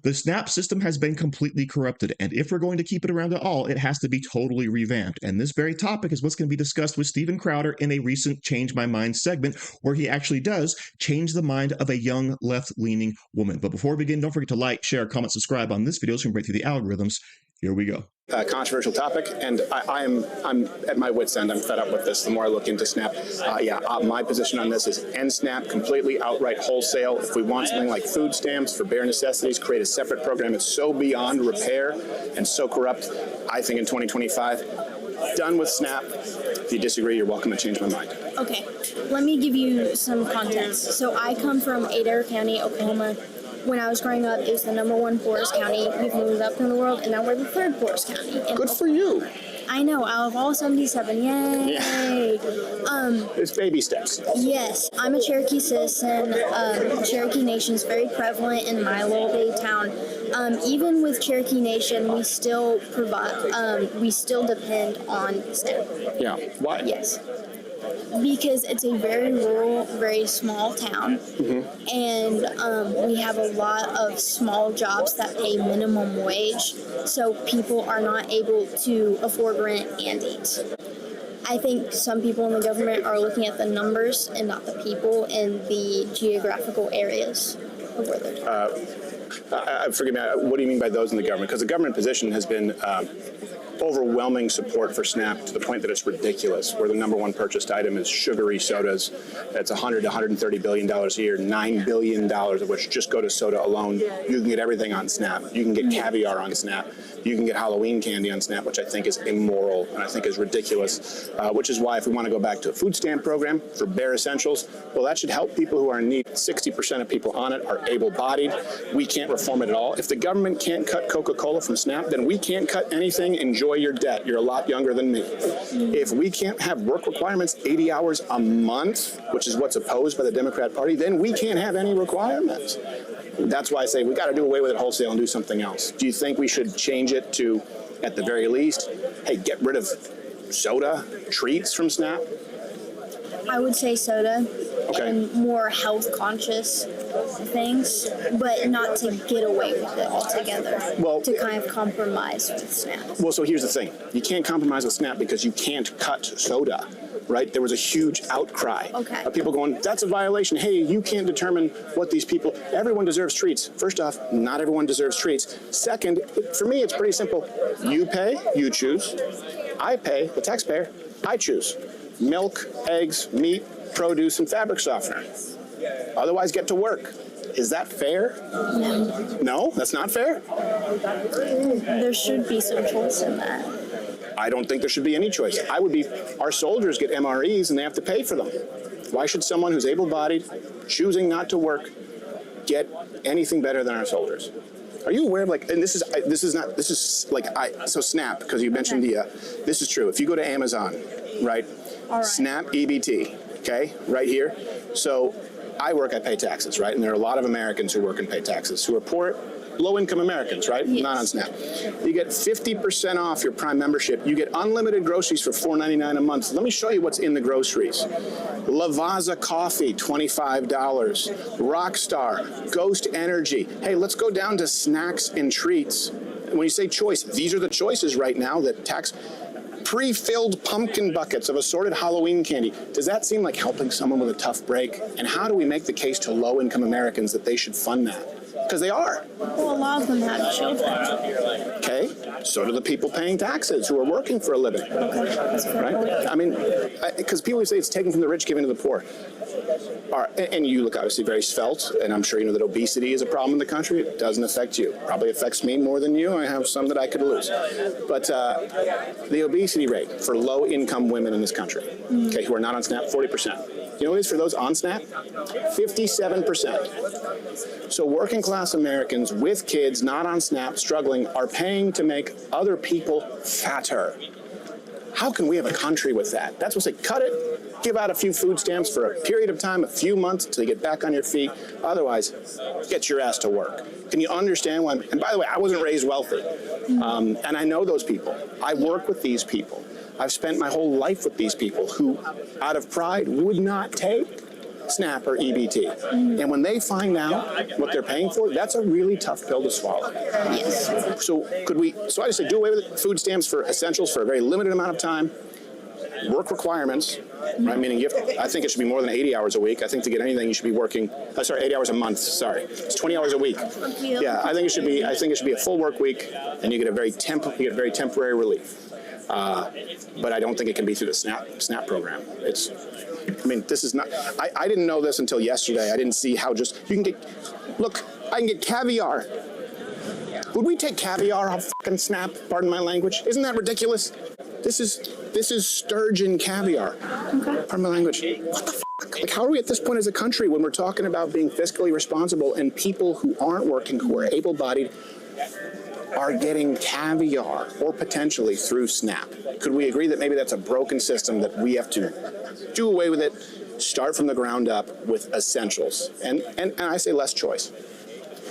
The SNAP system has been completely corrupted, and if we're going to keep it around at all, it has to be totally revamped. And this very topic is what's going to be discussed with Steven Crowder in a recent Change My Mind segment, where he actually does change the mind of a young left-leaning woman. But before we begin, don't forget to like, share, comment, subscribe on this video so we can break through the algorithms. Here we go. Controversial topic, and I'm at my wit's end. I'm fed up with this. The more I look into SNAP, my position on this is end SNAP completely, outright, wholesale. If we want something like food stamps for bare necessities, create a separate program. It's so beyond repair and so corrupt. I think in 2025, done with SNAP. If you disagree, you're welcome to change my mind. Okay, let me give you some context. So I come from Adair County, Oklahoma. When I was growing up, it was the #1 poorest county. We've moved up in the world, and now we're the 3rd poorest county. And good for you. I know, out of all 77, yay! Yeah. It's baby steps. Yes, I'm a Cherokee citizen. Cherokee Nation is very prevalent in my little bitty town. Even with Cherokee Nation, we still depend on SNAP. Yeah. Why? Yes. Because it's a very rural, very small town, and we have a lot of small jobs that pay minimum wage, so people are not able to afford rent and eat. I think some people in the government are looking at the numbers and not the people in the geographical areas of where they're forgive me, what do you mean by those in the government? Because the government position has been overwhelming support for SNAP to the point that it's ridiculous, where the #1 purchased item is sugary sodas. That's $100 to $130 billion a year, $9 billion of which just go to soda alone. You can get everything on SNAP. You can get caviar on SNAP. You can get Halloween candy on SNAP, which I think is immoral and I think is ridiculous, which is why if we want to go back to a food stamp program for bare essentials, well, that should help people who are in need. 60% of people on it are able-bodied. We can't reform it at all. If the government can't cut Coca-Cola from SNAP, then we can't cut anything. Enjoy your debt. You're a lot younger than me. If we can't have work requirements 80 hours a month, which is what's opposed by the Democrat Party, then we can't have any requirements. That's why I say we got to do away with it wholesale and do something else. Do you think we should change it to, at the very least, hey, get rid of soda, treats from SNAP? I would say soda. Okay. And more health-conscious things, but not to get away with it altogether. Well, to kind of compromise with SNAP. Well, so here's the thing. You can't compromise with SNAP because you can't cut soda, right? There was a huge outcry of people going, that's a violation. Hey, you can't determine what these people, everyone deserves treats. First off, not everyone deserves treats. Second, for me, it's pretty simple. You pay, you choose. I pay, the taxpayer, I choose. Milk, eggs, meat, produce, and fabric softener. Otherwise, get to work. Is that fair? No. No? That's not fair? There should be some choice in that. I don't think there should be any choice. Our soldiers get MREs and they have to pay for them. Why should someone who's able-bodied, choosing not to work, get anything better than our soldiers? Are you aware of, like, and so SNAP, because you mentioned this is true. If you go to Amazon, right? All right. SNAP EBT, okay, right here. So I pay taxes, right? And there are a lot of Americans who work and pay taxes, who are poor, low-income Americans, right? Yes. Not on SNAP. You get 50% off your Prime membership. You get unlimited groceries for $4.99 a month. Let me show you what's in the groceries. Lavazza coffee, $25. Rockstar, Ghost Energy. Hey, let's go down to snacks and treats. When you say choice, these are the choices right now that pre-filled pumpkin buckets of assorted Halloween candy. Does that seem like helping someone with a tough break? And how do we make the case to low-income Americans that they should fund that? Because they are. Well, a lot of them have children. Okay, so do the people paying taxes who are working for a living. Okay, that's fair. Right? I mean, because people say it's taken from the rich, given to the poor. And you look obviously very svelte, and I'm sure you know that obesity is a problem in the country. It doesn't affect you. Probably affects me more than you. I have some that I could lose. But the obesity rate for low-income women in this country, okay, who are not on SNAP, 40%. You know what it is for those on SNAP? 57%. So working class Americans with kids not on SNAP struggling are paying to make other people fatter. How can we have a country with that? That's what I say, cut it, give out a few food stamps for a period of time, a few months until you get back on your feet. Otherwise, get your ass to work. Can you understand why? And by the way, I wasn't raised wealthy. And I know those people. I work with these people. I've spent my whole life with these people who, out of pride, would not take SNAP or EBT. And when they find out what they're paying for, that's a really tough pill to swallow. Yes. So I just say do away with it. Food stamps for essentials for a very limited amount of time. Work requirements, right? Meaning I think it should be more than 80 hours a week. I think to get anything you should be working, 80 hours a month, sorry. It's 20 hours a week. Yeah, I think it should be a full work week, and you get very temporary relief. But I don't think it can be through the SNAP program. This is not, I didn't know this until yesterday. I didn't see how I can get caviar. Would we take caviar off fucking SNAP? Pardon my language. Isn't that ridiculous? This is sturgeon caviar. Okay. Pardon my language. What the fuck? Like, how are we at this point as a country when we're talking about being fiscally responsible and people who aren't working, who are able-bodied, are getting caviar or potentially through SNAP? Could we agree that maybe that's a broken system, that we have to do away with it, start from the ground up with essentials? And I say less choice.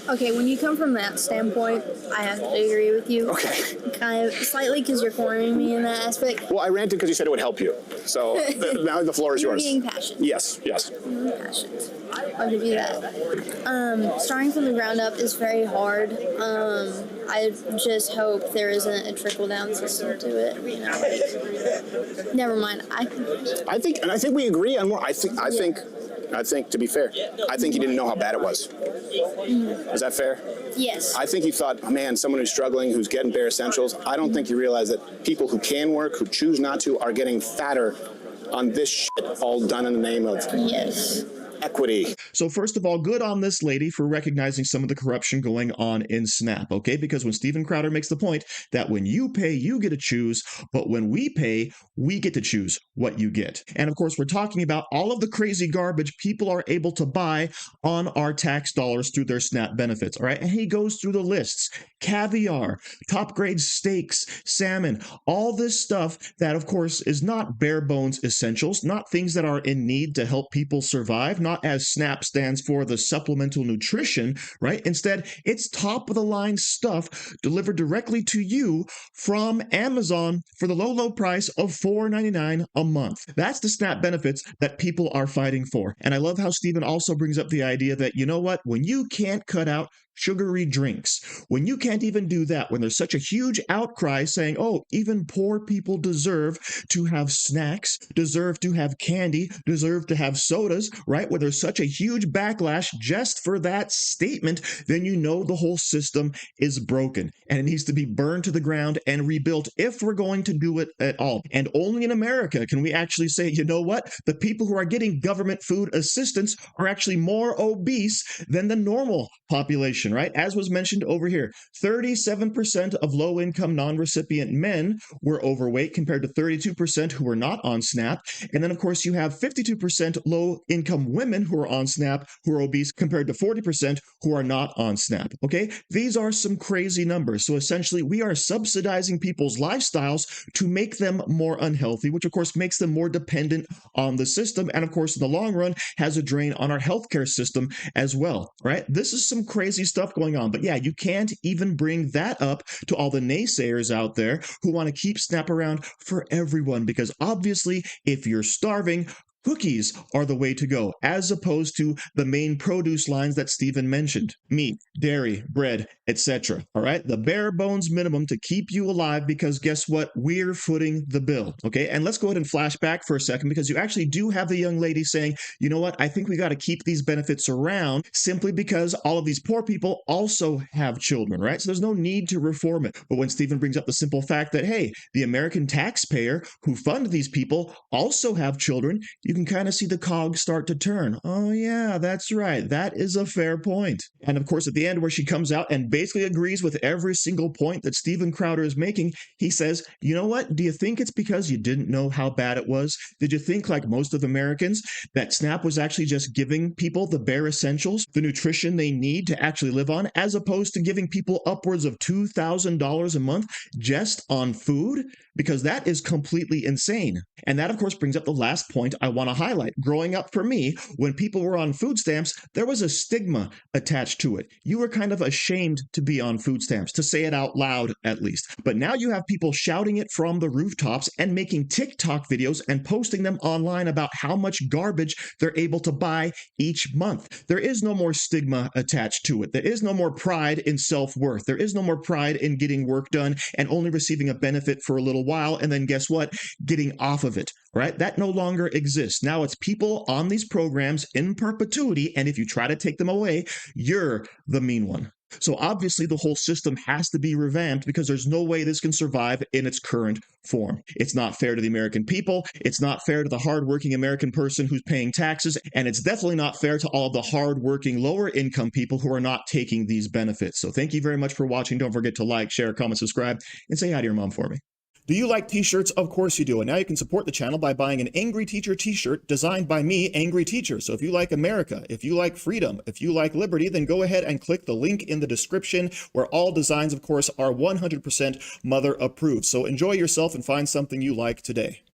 Okay, when you come from that standpoint, I have to agree with you. Okay. Kind of slightly, because you're cornering me in that aspect. Well, I ranted because you said it would help you. So now the floor is yours. You're being passionate. Yes. Being passionate. I'll give you that. Starting from the ground up is very hard. I just hope there isn't a trickle-down system to it. Never mind. I think we agree on more. I think, to be fair, I think he didn't know how bad it was. Is that fair? Yes. I think he thought, oh, man, someone who's struggling, who's getting bare essentials. I don't think you realize that people who can work, who choose not to, are getting fatter on this shit, all done in the name of equity. So first of all, good on this lady for recognizing some of the corruption going on in SNAP, okay? Because when Steven Crowder makes the point that when you pay, you get to choose, but when we pay, we get to choose what you get. And of course, we're talking about all of the crazy garbage people are able to buy on our tax dollars through their SNAP benefits, all right? And he goes through the lists: caviar, top grade steaks, salmon, all this stuff that of course is not bare bones essentials, not things that are in need to help people survive, not as SNAP stands for the supplemental nutrition, right? Instead, it's top of the line stuff delivered directly to you from Amazon for the low price of $4.99 a month. That's the SNAP benefits that people are fighting for. And I love how Stephen also brings up the idea that, you know what, when you can't cut out sugary drinks, when you can't even do that, when there's such a huge outcry saying, oh, even poor people deserve to have snacks, deserve to have candy, deserve to have sodas, right? When there's such a huge backlash just for that statement, then you know the whole system is broken and it needs to be burned to the ground and rebuilt if we're going to do it at all. And only in America can we actually say, you know what? The people who are getting government food assistance are actually more obese than the normal population, right? As was mentioned over here, 37% of low-income non-recipient men were overweight compared to 32% who were not on SNAP. And then, of course, you have 52% low-income women who are on SNAP who are obese compared to 40% who are not on SNAP, okay? These are some crazy numbers. So essentially, we are subsidizing people's lifestyles to make them more unhealthy, which, of course, makes them more dependent on the system. And, of course, in the long run, has a drain on our healthcare system as well, right? This is some crazy stuff going on. But yeah, you can't even bring that up to all the naysayers out there who want to keep SNAP around for everyone, because obviously if you're starving, cookies are the way to go, as opposed to the main produce lines that Stephen mentioned: meat, dairy, bread, etc. All right, the bare bones minimum to keep you alive, because guess what? We're footing the bill. Okay, and let's go ahead and flash back for a second, because you actually do have the young lady saying, you know what, I think we got to keep these benefits around simply because all of these poor people also have children, right? So there's no need to reform it. But when Stephen brings up the simple fact that, hey, the American taxpayer who fund these people also have children, you can kind of see the cogs start to turn. Oh yeah, that's right. That is a fair point. And of course, at the end where she comes out and basically agrees with every single point that Steven Crowder is making, he says, you know what? Do you think it's because you didn't know how bad it was? Did you think, like most of Americans, that SNAP was actually just giving people the bare essentials, the nutrition they need to actually live on, as opposed to giving people upwards of $2,000 a month just on food? Because that is completely insane. And that, of course, brings up the last point I want want to highlight. Growing up for me, when people were on food stamps, there was a stigma attached to it. You were kind of ashamed to be on food stamps, to say it out loud at least. But now you have people shouting it from the rooftops and making TikTok videos and posting them online about how much garbage they're able to buy each month. There is no more stigma attached to it. There is no more pride in self-worth. There is no more pride in getting work done and only receiving a benefit for a little while, and then guess what? Getting off of it, right? That no longer exists. Now it's people on these programs in perpetuity, and if you try to take them away, you're the mean one. So obviously the whole system has to be revamped because there's no way this can survive in its current form. It's not fair to the American people. It's not fair to the hardworking American person who's paying taxes. And it's definitely not fair to all of the hardworking lower income people who are not taking these benefits. So thank you very much for watching. Don't forget to like, share, comment, subscribe, and say hi to your mom for me. Do you like t-shirts? Of course you do. And now you can support the channel by buying an Angry Teacher t-shirt designed by me, Angry Teacher. So if you like America, if you like freedom, if you like liberty, then go ahead and click the link in the description where all designs, of course, are 100% mother approved. So enjoy yourself and find something you like today.